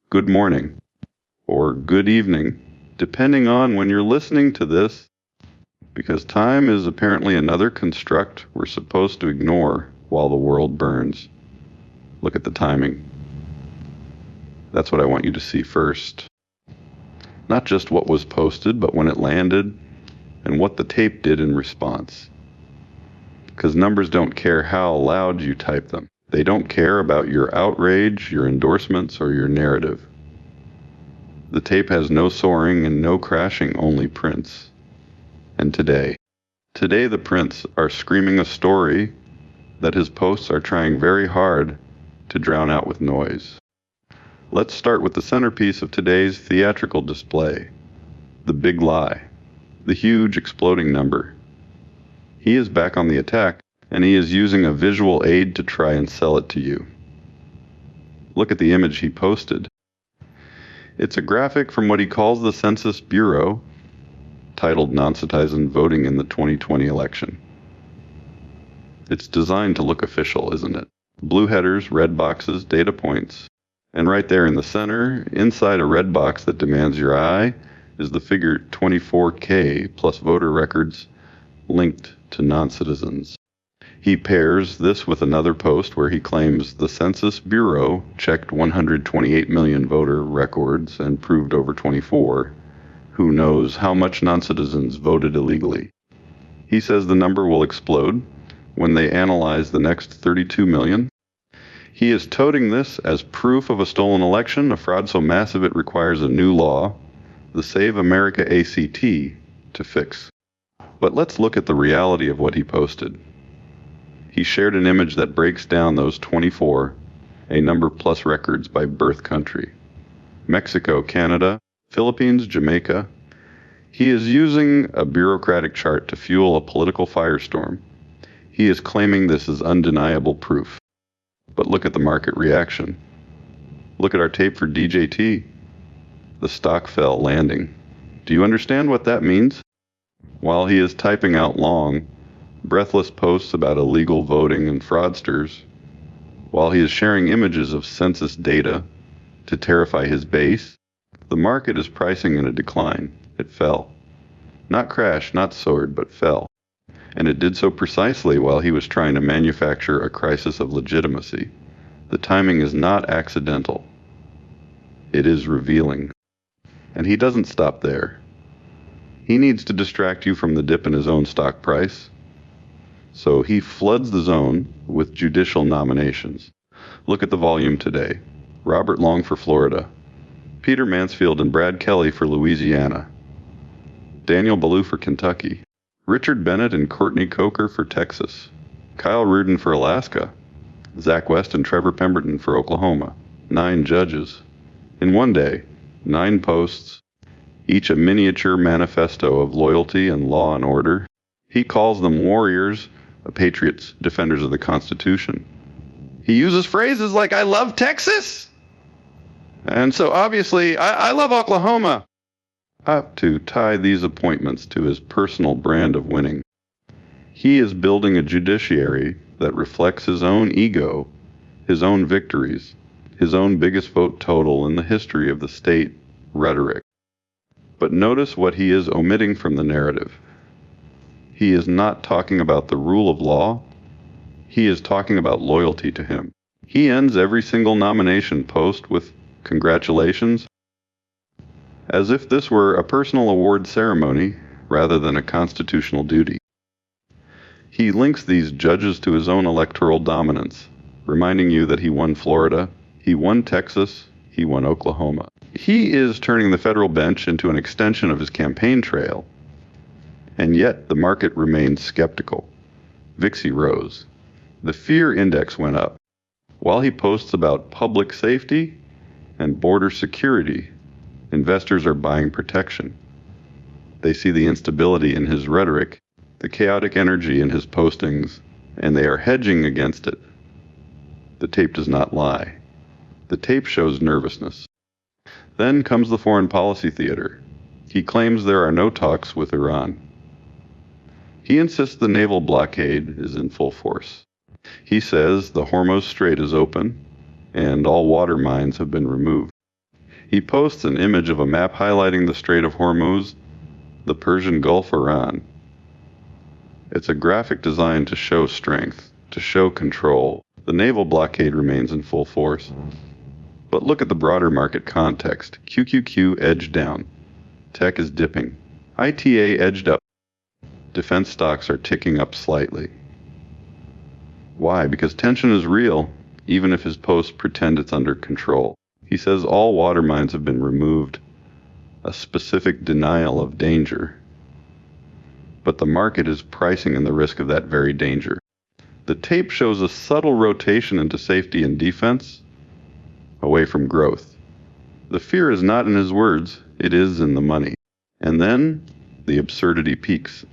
good morning, or good evening, depending on when you're listening to this, because time is apparently another construct we're supposed to ignore while the world burns. Look at the timing. That's what I want you to see first. Not just what was posted, but when it landed and what the tape did in response. Because numbers don't care how loud you type them. They don't care about your outrage, your endorsements, or your narrative. The tape has no soaring and no crashing, only prints. And today the prints are screaming a story that his posts are trying very hard to drown out with noise. Let's start with the centerpiece of today's theatrical display, the big lie, the huge exploding number. He is back on the attack, and he is using a visual aid to try and sell it to you. Look at the image he posted. It's a graphic from what he calls the Census Bureau, titled Non-Citizen Voting in the 2020 Election. It's designed to look official, isn't it? Blue headers, red boxes, data points. And right there in the center, inside a red box that demands your eye, is the figure 24K plus voter records linked to non-citizens. He pairs this with another post where he claims the Census Bureau checked 128 million voter records and proved over 24. Who knows how much non-citizens voted illegally. He says the number will explode when they analyze the next 32 million. He is touting this as proof of a stolen election, a fraud so massive it requires a new law, the Save America ACT, to fix. But let's look at the reality of what he posted. He shared an image that breaks down those 24, a number plus records by birth country. Mexico, Canada, Philippines, Jamaica. He is using a bureaucratic chart to fuel a political firestorm. He is claiming this is undeniable proof. But look at the market reaction. Look at our tape for DJT. The stock fell landing. Do you understand what that means? While he is typing out long, breathless posts about illegal voting and fraudsters, while he is sharing images of census data to terrify his base, the market is pricing in a decline. It fell. Not crashed, not soared, but fell. And it did so precisely while he was trying to manufacture a crisis of legitimacy. The timing is not accidental. It is revealing. And he doesn't stop there. He needs to distract you from the dip in his own stock price. So he floods the zone with judicial nominations. Look at the volume today. Robert Long for Florida. Peter Mansfield and Brad Kelly for Louisiana. Daniel Ballou for Kentucky. Richard Bennett and Courtney Coker for Texas. Kyle Rudin for Alaska. Zach West and Trevor Pemberton for Oklahoma. 9 judges. In one day, 9 posts, each a miniature manifesto of loyalty and law and order. He calls them warriors, patriots, defenders of the Constitution. He uses phrases like, I love Texas! And so obviously, I love Oklahoma! Up to tie these appointments to his personal brand of winning. He is building a judiciary that reflects his own ego, his own victories, his own biggest vote total in the history of the state rhetoric. But notice what he is omitting from the narrative. He is not talking about the rule of law. He is talking about loyalty to him. He ends every single nomination post with congratulations, as if this were a personal award ceremony rather than a constitutional duty. He links these judges to his own electoral dominance, reminding you that he won Florida, he won Texas, he won Oklahoma. He is turning the federal bench into an extension of his campaign trail, and yet the market remains skeptical. VIXI rose. The fear index went up. While he posts about public safety and border security, investors are buying protection. They see the instability in his rhetoric, the chaotic energy in his postings, and they are hedging against it. The tape does not lie. The tape shows nervousness. Then comes the foreign policy theater. He claims there are no talks with Iran. He insists the naval blockade is in full force. He says the Hormuz Strait is open and all water mines have been removed. He posts an image of a map highlighting the Strait of Hormuz, the Persian Gulf, Iran. It's a graphic designed to show strength, to show control. The naval blockade remains in full force. But look at the broader market context. QQQ edged down. Tech is dipping. ITA edged up. Defense stocks are ticking up slightly. Why? Because tension is real, even if his posts pretend it's under control. He says all water mines have been removed, a specific denial of danger. But the market is pricing in the risk of that very danger. The tape shows a subtle rotation into safety and defense, away from growth. The fear is not in his words, it is in the money. And then the absurdity peaks.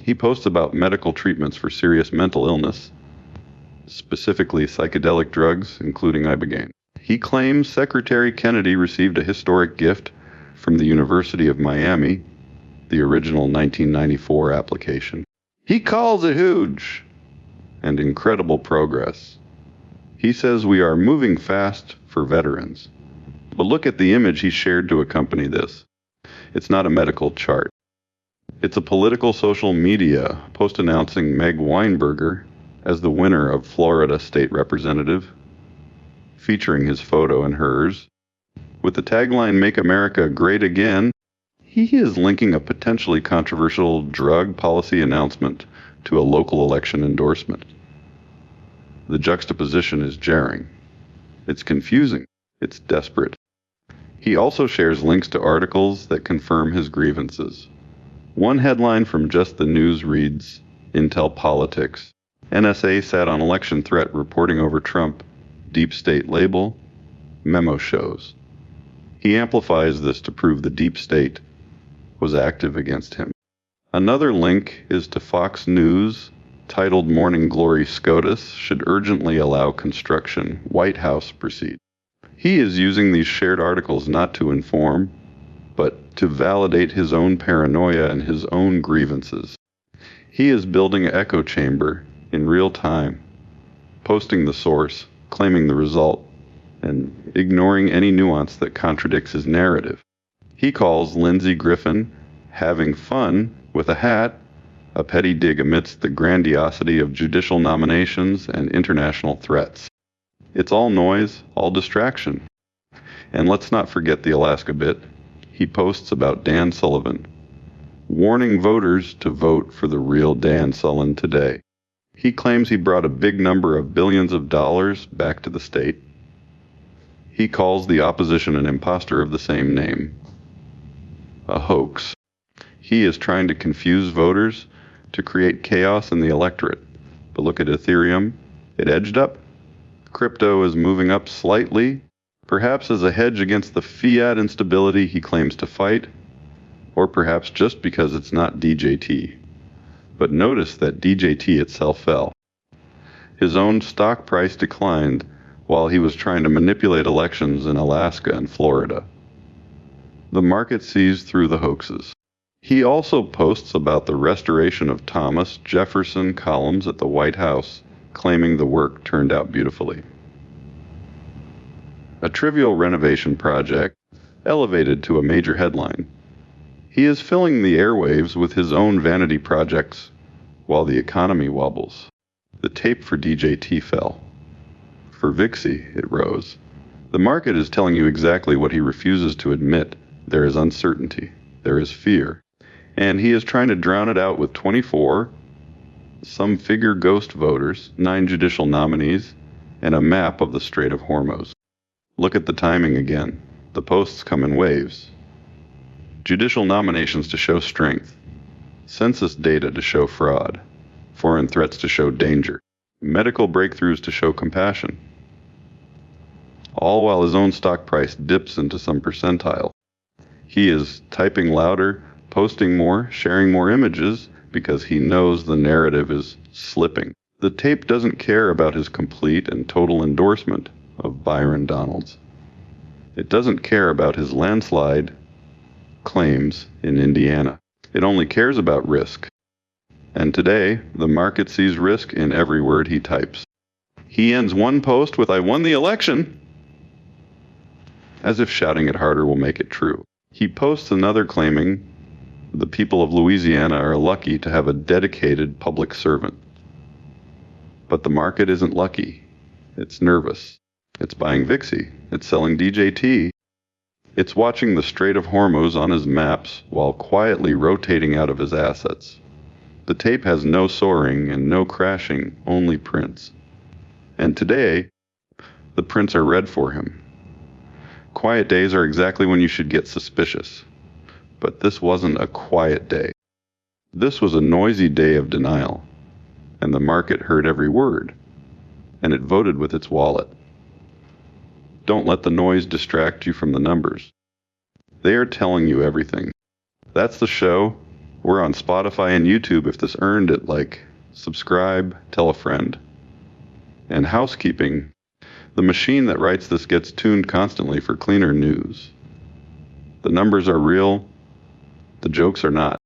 He posts about medical treatments for serious mental illness, specifically psychedelic drugs, including ibogaine. He claims Secretary Kennedy received a historic gift from the University of Miami, the original 1994 application. He calls it huge and incredible progress. He says we are moving fast for veterans. But look at the image he shared to accompany this. It's not a medical chart. It's a political social media post announcing Meg Weinberger as the winner of Florida State Representative, featuring his photo and hers. With the tagline, "Make America Great Again," he is linking a potentially controversial drug policy announcement to a local election endorsement. The juxtaposition is jarring. It's confusing. It's desperate. He also shares links to articles that confirm his grievances. One headline from Just the News reads, "Intel Politics. NSA sat on election threat reporting over Trump. Deep state label. Memo shows." He amplifies this to prove the deep state was active against him. Another link is to Fox News, titled "Morning Glory SCOTUS should urgently allow construction. White House proceed." He is using these shared articles not to inform, but to validate his own paranoia and his own grievances. He is building an echo chamber in real time, posting the source, claiming the result, and ignoring any nuance that contradicts his narrative. He calls Lindsey Griffin having fun with a hat a petty dig amidst the grandiosity of judicial nominations and international threats. It's all noise, all distraction. And let's not forget the Alaska bit. He posts about Dan Sullivan, warning voters to vote for the real Dan Sullivan today. He claims he brought a big number of billions of dollars back to the state. He calls the opposition an imposter of the same name. A hoax. He is trying to confuse voters to create chaos in the electorate. But look at Ethereum. It edged up. Crypto is moving up slightly, perhaps as a hedge against the fiat instability he claims to fight, or perhaps just because it's not DJT. But notice that DJT itself fell. His own stock price declined while he was trying to manipulate elections in Alaska and Florida. The market sees through the hoaxes. He also posts about the restoration of Thomas Jefferson columns at the White House, claiming the work turned out beautifully. A trivial renovation project elevated to a major headline. He is filling the airwaves with his own vanity projects while the economy wobbles. The tape for DJT fell. For VIXI, it rose. The market is telling you exactly what he refuses to admit. There is uncertainty. There is fear. And he is trying to drown it out with 24, some figure ghost voters, 9 judicial nominees, and a map of the Strait of Hormuz. Look at the timing again. The posts come in waves. Judicial nominations to show strength. Census data to show fraud. Foreign threats to show danger. Medical breakthroughs to show compassion. All while his own stock price dips into some percentile. He is typing louder, posting more, sharing more images, because he knows the narrative is slipping. The tape doesn't care about his complete and total endorsement of Byron Donalds. It doesn't care about his landslide claims in Indiana. It only cares about risk. And today, the market sees risk in every word he types. He ends one post with "I won the election," as if shouting it harder will make it true. He posts another claiming the people of Louisiana are lucky to have a dedicated public servant. But the market isn't lucky. It's nervous. It's buying Vixie. It's selling DJT. It's watching the Strait of Hormuz on his maps while quietly rotating out of his assets. The tape has no soaring and no crashing, only prints. And today, the prints are red for him. Quiet days are exactly when you should get suspicious. But this wasn't a quiet day. This was a noisy day of denial, and the market heard every word, and it voted with its wallet. Don't let the noise distract you from the numbers. They are telling you everything. That's the show. We're on Spotify and YouTube if this earned it, like subscribe, tell a friend. And housekeeping, the machine that writes this gets tuned constantly for cleaner news. The numbers are real. The jokes are not.